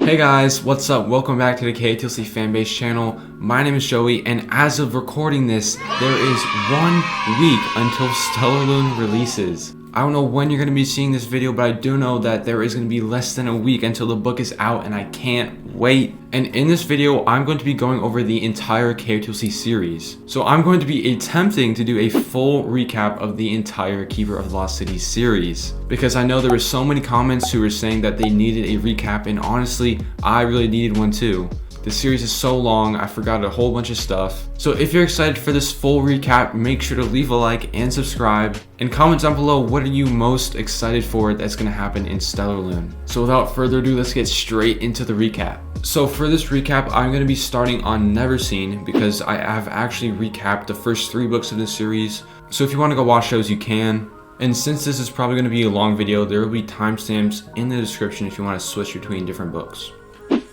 Hey guys, what's up? Welcome back to the KotLC Fanbase channel. My name is Joey, and as of recording this, there is 1 week until Stellarlune releases. I don't know when you're going to be seeing this video, but I do know that there is going to be less than a week until the book is out, and I can't wait. And in this video, I'm going to be going over the entire KotLC series. So I'm going to be attempting to do a full recap of the entire Keeper of the Lost City series, because I know there were so many comments who were saying that they needed a recap, and honestly, I really needed one too. The series is so long, I forgot a whole bunch of stuff. So if you're excited for this full recap, make sure to leave a like and subscribe. And comment down below, what are you most excited for that's going to happen in Stellarlune? So without further ado, let's get straight into the recap. So for this recap, I'm going to be starting on Neverseen, because I have actually recapped the first 3 books of the series. So if you want to go watch those, you can. And since this is probably going to be a long video, there will be timestamps in the description if you want to switch between different books.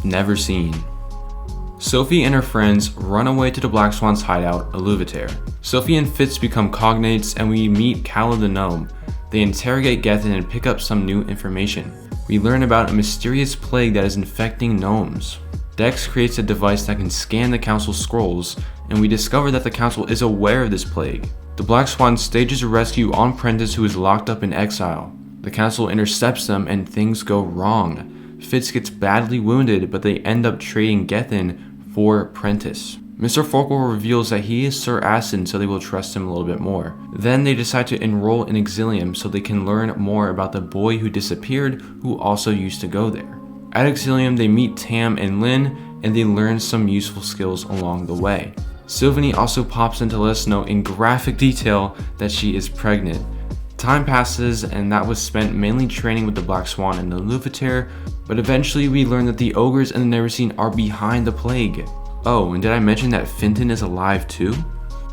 Neverseen. Sophie and her friends run away to the Black Swan's hideout, Lodestar. Sophie and Fitz become cognates, and we meet Calla the gnome. They interrogate Gethin and pick up some new information. We learn about a mysterious plague that is infecting gnomes. Dex creates a device that can scan the council's scrolls, and we discover that the council is aware of this plague. The Black Swan stages a rescue on Prentice, who is locked up in exile. The council intercepts them and things go wrong. Fitz gets badly wounded, but they end up trading Gethin for Prentice. Mr. Forkle reveals that he is Sir Aston, so they will trust him a little bit more. Then they decide to enroll in Exilium so they can learn more about the boy who disappeared, who also used to go there. At Exilium, they meet Tam and Lynn, and they learn some useful skills along the way. Sylvanie also pops in to let us know in graphic detail that she is pregnant. Time passes, and that was spent mainly training with the Black Swan and the Lodestar, but eventually we learn that the ogres and the Neverseen are behind the plague. Oh, and did I mention that Finton is alive too?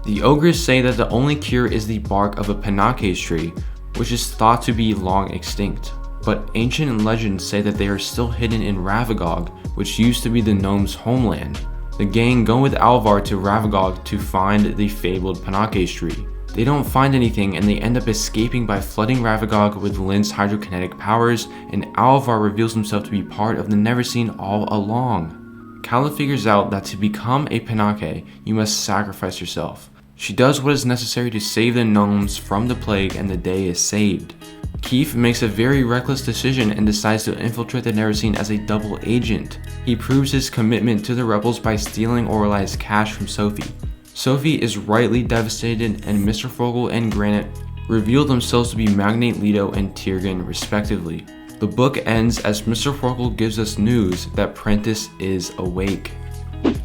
The ogres say that the only cure is the bark of a Panakes tree, which is thought to be long extinct. But ancient legends say that they are still hidden in Ravagog, which used to be the gnomes' homeland. The gang go with Alvar to Ravagog to find the fabled Panakes tree. They don't find anything, and they end up escaping by flooding Ravagog with Lynn's hydrokinetic powers, and Alvar reveals himself to be part of the Neverseen all along. Calla figures out that to become a Panake, you must sacrifice yourself. She does what is necessary to save the gnomes from the plague, and the day is saved. Keefe makes a very reckless decision and decides to infiltrate the Neverseen as a double agent. He proves his commitment to the rebels by stealing Orelai's cash from Sophie. Sophie is rightly devastated, and Mr. Fogel and Granite reveal themselves to be Magnate Leto and Tiergan respectively. The book ends as Mr. Fogel gives us news that Prentice is awake.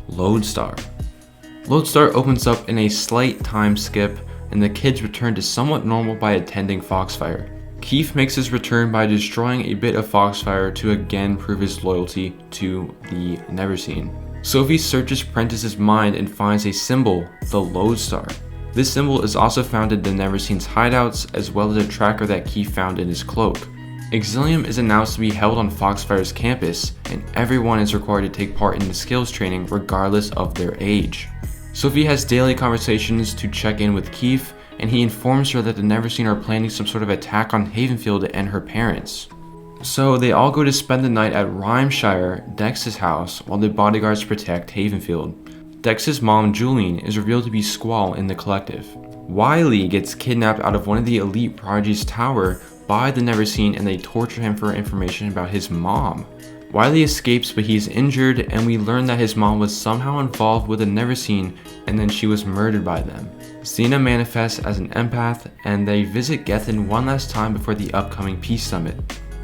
Lodestar. Lodestar opens up in a slight time skip, and the kids return to somewhat normal by attending Foxfire. Keefe makes his return by destroying a bit of Foxfire to again prove his loyalty to the Neverseen. Sophie searches Prentice's mind and finds a symbol, the Lodestar. This symbol is also found in the Neverseen's hideouts, as well as a tracker that Keefe found in his cloak. Exilium is announced to be held on Foxfire's campus, and everyone is required to take part in the skills training regardless of their age. Sophie has daily conversations to check in with Keefe, and he informs her that the Neverseen are planning some sort of attack on Havenfield and her parents. So they all go to spend the night at Rhymeshire, Dex's house, while the bodyguards protect Havenfield. Dex's mom, Julian, is revealed to be Squall in the collective. Wiley gets kidnapped out of one of the elite prodigy's tower by the Neverseen, and they torture him for information about his mom. Wiley escapes, but he's injured, and we learn that his mom was somehow involved with the Neverseen, and then she was murdered by them. Xena manifests as an empath, and they visit Gethin one last time before the upcoming peace summit.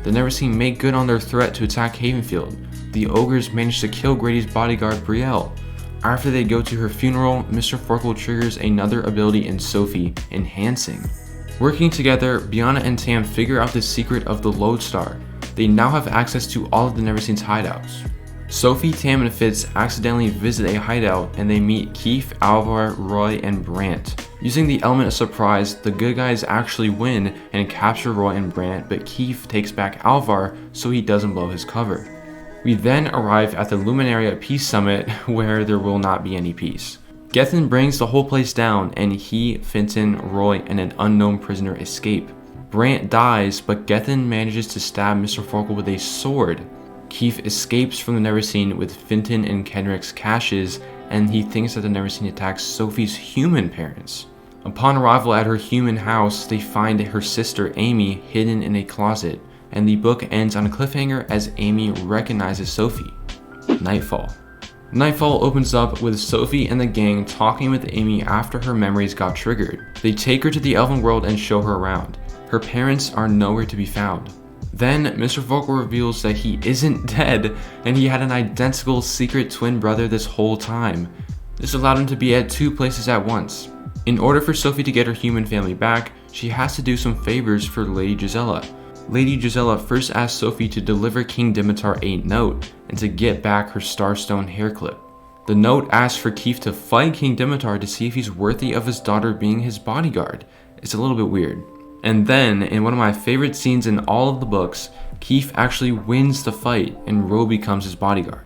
The Neverseen make good on their threat to attack Havenfield. The ogres manage to kill Grady's bodyguard Brielle. After they go to her funeral, Mr. Forkle triggers another ability in Sophie, Enhancing. Working together, Bianna and Tam figure out the secret of the Lodestar. They now have access to all of the Neverseen's hideouts. Sophie, Tam, and Fitz accidentally visit a hideout, and they meet Keefe, Alvar, Roy, and Brant. Using the element of surprise, the good guys actually win and capture Roy and Brant, but Keefe takes back Alvar so he doesn't blow his cover. We then arrive at the Luminaria Peace Summit, where there will not be any peace. Gethin brings the whole place down, and he, Finton, Roy, and an unknown prisoner escape. Brant dies, but Gethin manages to stab Mr. Forkle with a sword. Keefe escapes from the Neverseen with Fintan and Kenrick's caches, and he thinks that the Neverseen attacks Sophie's human parents. Upon arrival at her human house, they find her sister Amy hidden in a closet, and the book ends on a cliffhanger as Amy recognizes Sophie. Nightfall. Nightfall opens up with Sophie and the gang talking with Amy after her memories got triggered. They take her to the Elven world and show her around. Her parents are nowhere to be found. Then Mr. Vogel reveals that he isn't dead and he had an identical secret twin brother this whole time. This allowed him to be at 2 places at once. In order for Sophie to get her human family back, she has to do some favors for Lady Gisela. Lady Gisela first asks Sophie to deliver King Dimitar a note and to get back her Starstone hair clip. The note asks for Keefe to fight King Dimitar to see if he's worthy of his daughter being his bodyguard. It's a little bit weird. And then, in one of my favorite scenes in all of the books, Keefe actually wins the fight and Ro becomes his bodyguard.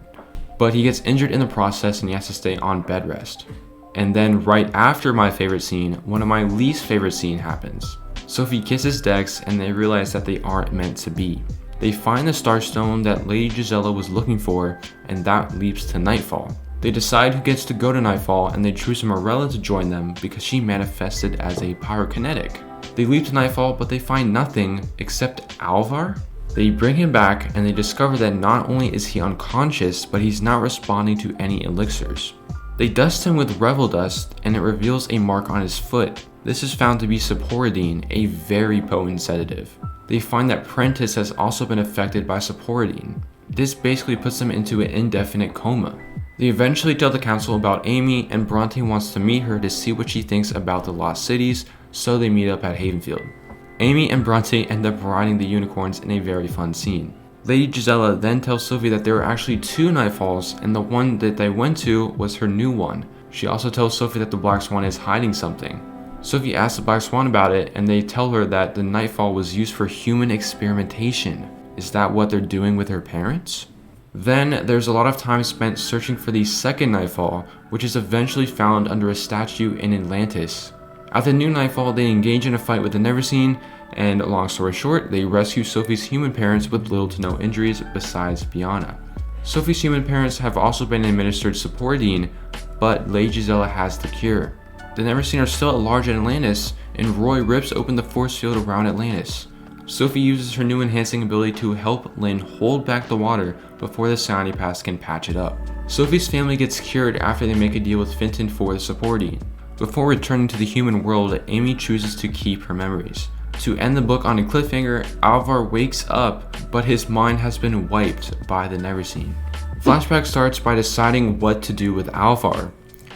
But he gets injured in the process and he has to stay on bed rest. And then right after my favorite scene, one of my least favorite scene happens. Sophie kisses Dex and they realize that they aren't meant to be. They find the Starstone that Lady Gisela was looking for, and that leads to Nightfall. They decide who gets to go to Nightfall and they choose Morella to join them because she manifested as a pyrokinetic. They leave to Nightfall, but they find nothing except Alvar. They bring him back and they discover that not only is he unconscious, but he's not responding to any elixirs. They dust him with Revel Dust and it reveals a mark on his foot. This is found to be Saporidine, a very potent sedative. They find that Prentice has also been affected by Saporidine. This basically puts them into an indefinite coma. They eventually tell the council about Amy, and Bronte wants to meet her to see what she thinks about the Lost Cities, so they meet up at Havenfield. Amy and Bronte end up riding the unicorns in a very fun scene. Lady Gisela then tells Sophie that there are actually 2 Nightfalls, and the one that they went to was her new one. She also tells Sophie that the Black Swan is hiding something. Sophie asks the Black Swan about it, and they tell her that the Nightfall was used for human experimentation. Is that what they're doing with her parents? Then there's a lot of time spent searching for the second Nightfall, which is eventually found under a statue in Atlantis. At the new Nightfall, they engage in a fight with the Neverseen, and long story short, they rescue Sophie's human parents with little to no injuries besides Biana. Sophie's human parents have also been administered Saporidine, but Lady Gisela has the cure. The Neverseen are still at large in Atlantis, and Roy rips open the force field around Atlantis. Sophie uses her new enhancing ability to help Lynn hold back the water before the Psionipaths can patch it up. Sophie's family gets cured after they make a deal with Fintan for the Saporidine. Before returning to the human world, Amy chooses to keep her memories. To end the book on a cliffhanger, Alvar wakes up, but his mind has been wiped by the Neverseen. Flashback starts by deciding what to do with Alvar.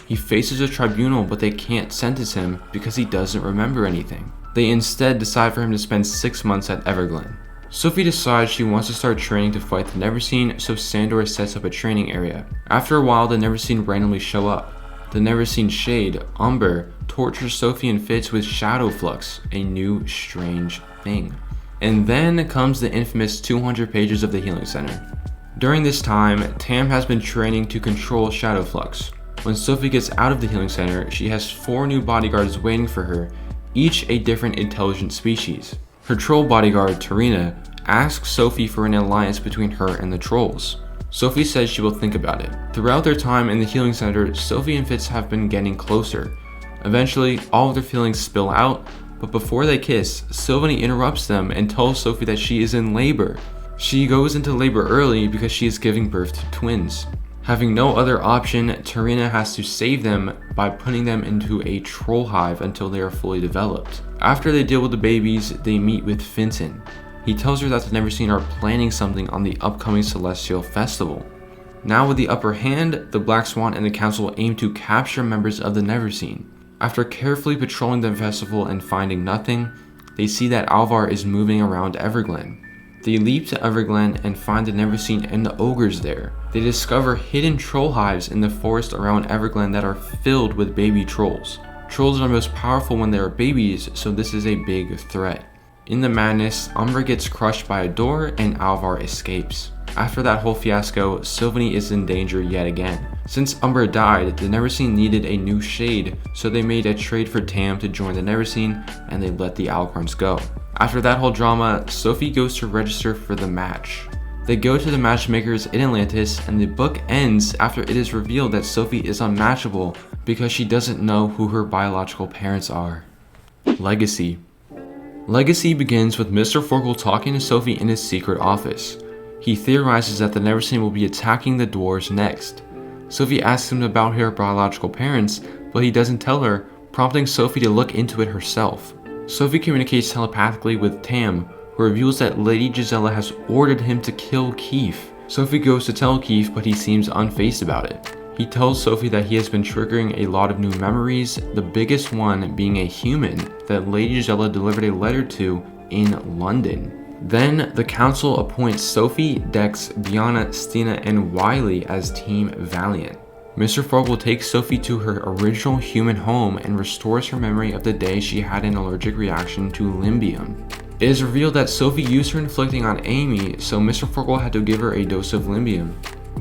He faces a tribunal, but they can't sentence him because he doesn't remember anything. They instead decide for him to spend 6 months at Everglen. Sophie decides she wants to start training to fight the Neverseen, so Sandor sets up a training area. After a while, the Neverseen randomly show up. The Neverseen Shade, Umber, tortures Sophie and Fitz with Shadow Flux, a new strange thing. And then comes the infamous 200 pages of the Healing Center. During this time, Tam has been training to control Shadow Flux. When Sophie gets out of the Healing Center, she has 4 new bodyguards waiting for her, each a different intelligent species. Her troll bodyguard, Tarina, asks Sophie for an alliance between her and the trolls. Sophie says she will think about it. Throughout their time in the Healing Center, Sophie and Fitz have been getting closer. Eventually, all of their feelings spill out, but before they kiss, Sylvanie interrupts them and tells Sophie that she is in labor. She goes into labor early because she is giving birth to twins. Having no other option, Tarina has to save them by putting them into a troll hive until they are fully developed. After they deal with the babies, they meet with Fintan. He tells her that the Neverseen are planning something on the upcoming Celestial Festival. Now with the upper hand, the Black Swan and the Council aim to capture members of the Neverseen. After carefully patrolling the festival and finding nothing, they see that Alvar is moving around Everglen. They leap to Everglen and find the Neverseen and the ogres there. They discover hidden troll hives in the forest around Everglen that are filled with baby trolls. Trolls are most powerful when they are babies, so this is a big threat. In the madness, Umbra gets crushed by a door and Alvar escapes. After that whole fiasco, Sylvanie is in danger yet again. Since Umbra died, the Neverseen needed a new shade, so they made a trade for Tam to join the Neverseen, and they let the Alcorns go. After that whole drama, Sophie goes to register for the match. They go to the matchmakers in Atlantis, and the book ends after it is revealed that Sophie is unmatchable because she doesn't know who her biological parents are. Legacy. Legacy begins with Mr. Forkle talking to Sophie in his secret office. He theorizes that the Neverseen will be attacking the dwarves next. Sophie asks him about her biological parents, but he doesn't tell her, prompting Sophie to look into it herself. Sophie communicates telepathically with Tam, who reveals that Lady Gisela has ordered him to kill Keefe. Sophie goes to tell Keefe, but he seems unfazed about it. He tells Sophie that he has been triggering a lot of new memories, the biggest one being a human that Lady Gisela delivered a letter to in London. Then the council appoints Sophie, Dex, Bianna, Stina, and Wiley as Team Valiant. Mr. Forkle takes Sophie to her original human home and restores her memory of the day she had an allergic reaction to limbium. It is revealed that Sophie used her inflicting on Amy, so Mr. Forkle had to give her a dose of limbium.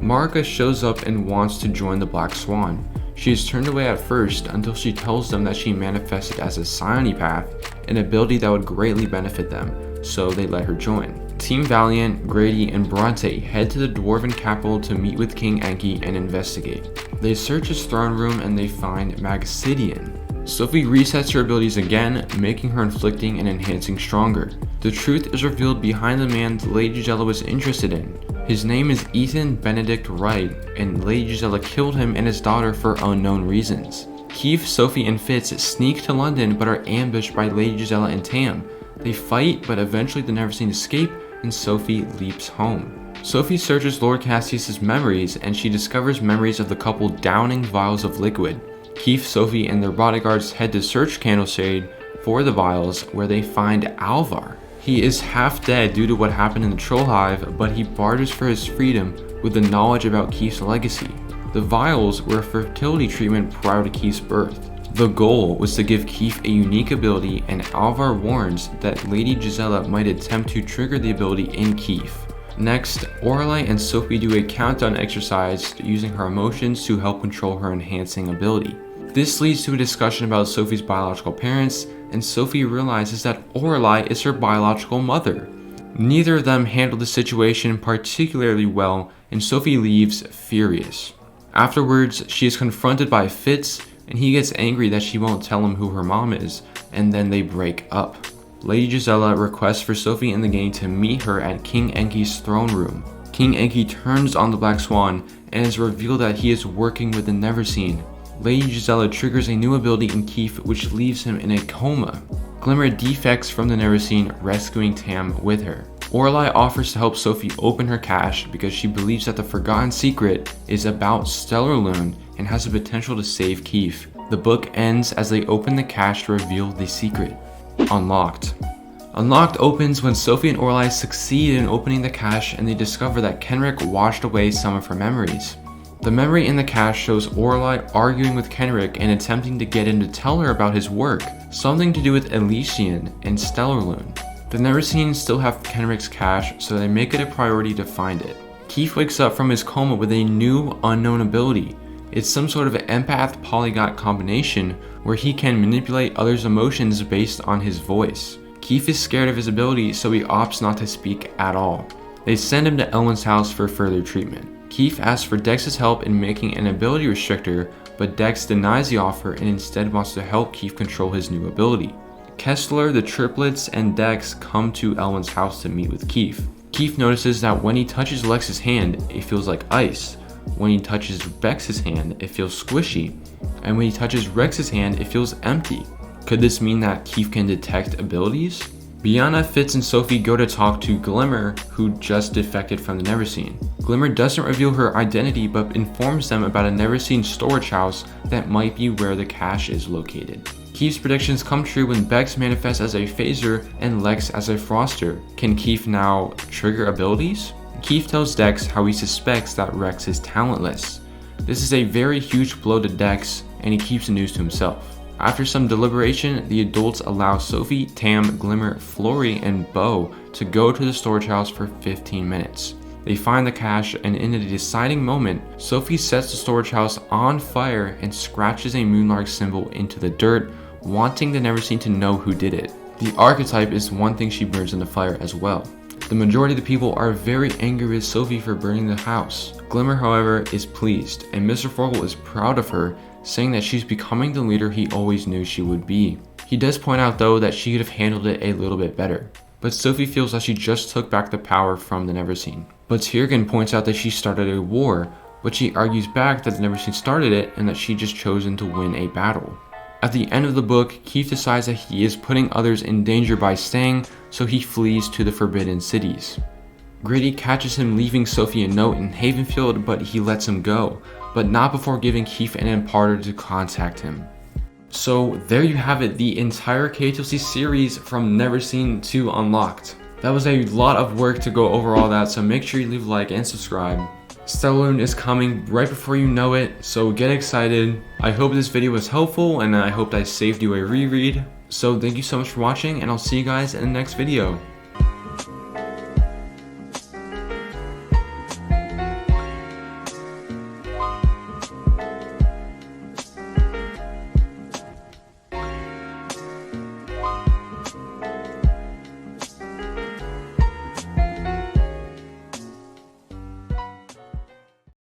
Marika shows up and wants to join the Black Swan. She is turned away at first until she tells them that she manifested as a psionipath, an ability that would greatly benefit them, so they let her join. Team Valiant, Grady, and Bronte head to the Dwarven capital to meet with King Enki and investigate. They search his throne room and they find Magsidian. Sophie resets her abilities again, making her inflicting and enhancing stronger. The truth is revealed behind the man Lady Gisela was interested in. His name is Ethan Benedict Wright, and Lady Gisela killed him and his daughter for unknown reasons. Keefe, Sophie, and Fitz sneak to London but are ambushed by Lady Gisela and Tam. They fight, but eventually the Neverseen escape and Sophie leaps home. Sophie searches Lord Cassius's memories and she discovers memories of the couple downing vials of liquid. Keefe, Sophie, and their bodyguards head to search Candleshade for the vials, where they find Alvar. He is half dead due to what happened in the Troll Hive, but he barters for his freedom with the knowledge about Keefe's legacy. The vials were a fertility treatment prior to Keefe's birth. The goal was to give Keefe a unique ability, and Alvar warns that Lady Gisela might attempt to trigger the ability in Keefe. Next, Orlai and Sophie do a countdown exercise using her emotions to help control her enhancing ability. This leads to a discussion about Sophie's biological parents, and Sophie realizes that Orlai is her biological mother. Neither of them handle the situation particularly well, and Sophie leaves furious. Afterwards, she is confronted by Fitz, and he gets angry that she won't tell him who her mom is, and then they break up. Lady Gisela requests for Sophie and the gang to meet her at King Enki's throne room. King Enki turns on the Black Swan, and it's revealed that he is working with the Neverseen. Lady Gisela triggers a new ability in Keefe which leaves him in a coma. Glimmer defects from the Neverseen, rescuing Tam with her. Orlai offers to help Sophie open her cache because she believes that the forgotten secret is about Stellarlune and has the potential to save Keefe. The book ends as they open the cache to reveal the secret. Unlocked. Unlocked opens when Sophie and Orlai succeed in opening the cache and they discover that Kenrick washed away some of her memories. The memory in the cache shows Orlai arguing with Kenrick and attempting to get him to tell her about his work, something to do with Elysian and Stellarlune. The Neverseen still have Kenrick's cache, so they make it a priority to find it. Keefe wakes up from his coma with a new unknown ability. It's some sort of empath polyglot combination where he can manipulate others' emotions based on his voice. Keefe is scared of his ability, so he opts not to speak at all. They send him to Elwyn's house for further treatment. Keefe asks for Dex's help in making an ability restrictor, but Dex denies the offer and instead wants to help Keefe control his new ability. Kessler, the triplets, and Dex come to Elwyn's house to meet with Keefe. Keefe notices that when he touches Lex's hand, it feels like ice. When he touches Bex's hand, it feels squishy. And when he touches Rex's hand, it feels empty. Could this mean that Keefe can detect abilities? Bianna, Fitz, and Sophie go to talk to Glimmer, who just defected from the Neverseen. Glimmer doesn't reveal her identity but informs them about a Neverseen storage house that might be where the cache is located. Keefe's predictions come true when Bex manifests as a phaser and Lex as a froster. Can Keefe now trigger abilities? Keefe tells Dex how he suspects that Rex is talentless. This is a very huge blow to Dex, and he keeps the news to himself. After some deliberation, the adults allow Sophie, Tam, Glimmer, Flory, and Bo to go to the storage house for 15 minutes. They find the cache, and in a deciding moment, Sophie sets the storage house on fire and scratches a moonlark symbol into the dirt, wanting the Neverseen to know who did it. The archetype is one thing she burns in the fire as well. The majority of the people are very angry with Sophie for burning the house. Glimmer, however, is pleased, and Mr. Fogel is proud of her, saying that she's becoming the leader he always knew she would be. He does point out though that she could have handled it a little bit better. But Sophie feels that she just took back the power from the Neverseen. But Tiergan points out that she started a war, but she argues back that the Neverseen started it and that she just chosen to win a battle. At the end of the book, Keefe decides that he is putting others in danger by staying, so he flees to the Forbidden Cities. Grady catches him leaving Sophie a note in Havenfield, but he lets him go, but not before giving Keefe an imparter to contact him. So there you have it, the entire KotLC series from Neverseen to Unlocked. That was a lot of work to go over all that, so make sure you leave a like and subscribe. Stellarlune is coming right before you know it, so get excited. I hope this video was helpful, and I hope I saved you a reread. So thank you so much for watching, and I'll see you guys in the next video.